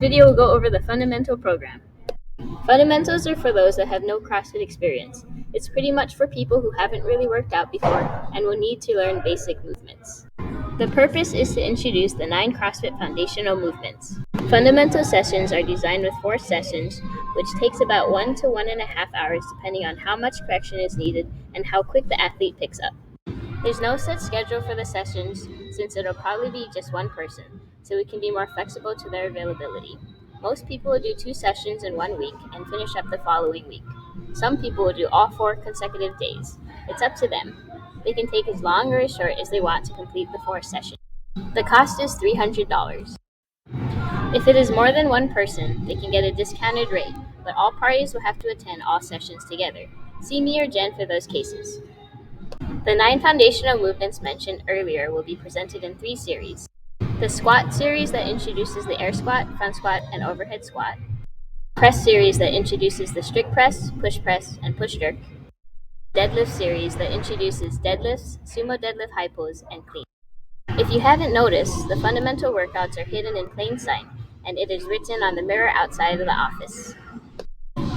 Video will go over the fundamental program. Fundamentals are for those that have no CrossFit experience. It's pretty much for people who haven't really worked out before and will need to learn basic movements. The purpose is to introduce the 9 CrossFit foundational movements. Fundamental sessions are designed with 4 sessions, which takes about 1 to 1.5 hours depending on how much correction is needed and how quick the athlete picks up. There's no set schedule for the sessions since it'll probably be just one person, so we can be more flexible to their availability. Most people will do 2 sessions in 1 week and finish up the following week. Some people will do all 4 consecutive days. It's up to them. They can take as long or as short as they want to complete the 4 sessions. The cost is $300. If it is more than one person, they can get a discounted rate, but all parties will have to attend all sessions together. See me or Jen for those cases. The 9 foundational movements mentioned earlier will be presented in 3 series. The squat series that introduces the air squat, front squat, and overhead squat. Press series that introduces the strict press, and push jerk. Deadlift series that introduces deadlifts, sumo deadlift high pose, and clean. If you haven't noticed, the fundamental workouts are hidden in plain sight, and it is written on the mirror outside of the office.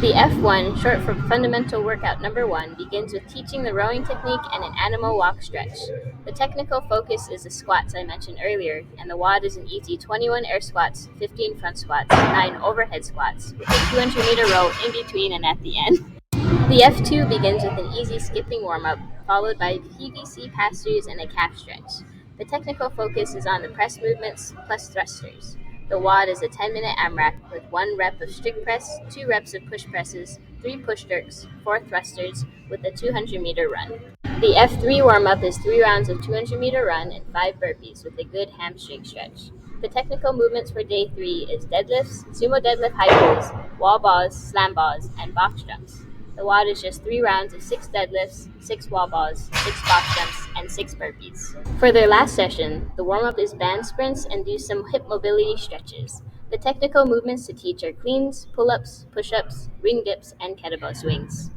The F1, short for Fundamental Workout Number 1, begins with teaching the rowing technique and an animal walk stretch. The technical focus is the squats I mentioned earlier, and the WOD is an easy 21 air squats, 15 front squats, 9 overhead squats, with a 200-meter row in between and at the end. The F2 begins with an easy skipping warm-up, followed by PVC pass-throughs and a calf stretch. The technical focus is on the press movements plus thrusters. The WOD is a 10-minute AMRAP with 1 rep of strict press, 2 reps of push presses, 3 push jerks, 4 thrusters, with a 200-meter run. The F3 warm-up is 3 rounds of 200-meter run and 5 burpees with a good hamstring stretch. The technical movements for day 3 is deadlifts, sumo deadlift high pulls, wall balls, slam balls, and box jumps. The WOD is just 3 rounds of 6 deadlifts, 6 wall balls, 6 box jumps, and 6 burpees. For their last session, the warm-up is band sprints and do some hip mobility stretches. The technical movements to teach are cleans, pull-ups, push-ups, ring dips, and kettlebell swings.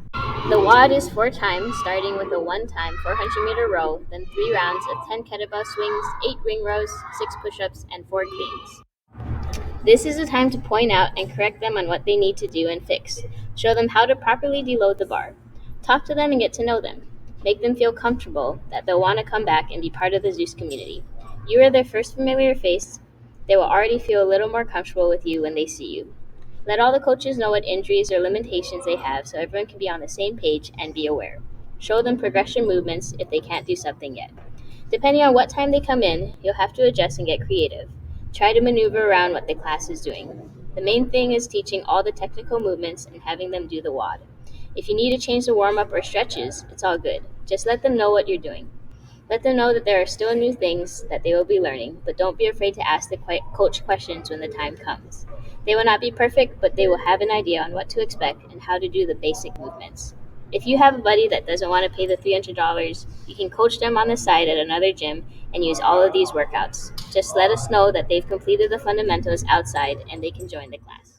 The WOD is 4 times, starting with a 1-time 400-meter row, then 3 rounds of 10 kettlebell swings, 8 ring rows, 6 push-ups, and 4 cleans. This is the time to point out and correct them on what they need to do and fix. Show them how to properly deload the bar. Talk to them and get to know them. Make them feel comfortable that they'll want to come back and be part of the Zeus community. You are their first familiar face. They will already feel a little more comfortable with you when they see you. Let all the coaches know what injuries or limitations they have so everyone can be on the same page and be aware. Show them progression movements if they can't do something yet. Depending on what time they come in, you'll have to adjust and get creative. Try to maneuver around what the class is doing. The main thing is teaching all the technical movements and having them do the WOD. If you need to change the warm-up or stretches, it's all good. Just let them know what you're doing. Let them know that there are still new things that they will be learning, but don't be afraid to ask the coach questions when the time comes. They will not be perfect, but they will have an idea on what to expect and how to do the basic movements. If you have a buddy that doesn't want to pay the $300, you can coach them on the side at another gym and use all of these workouts. Just let us know that they've completed the fundamentals outside and they can join the class.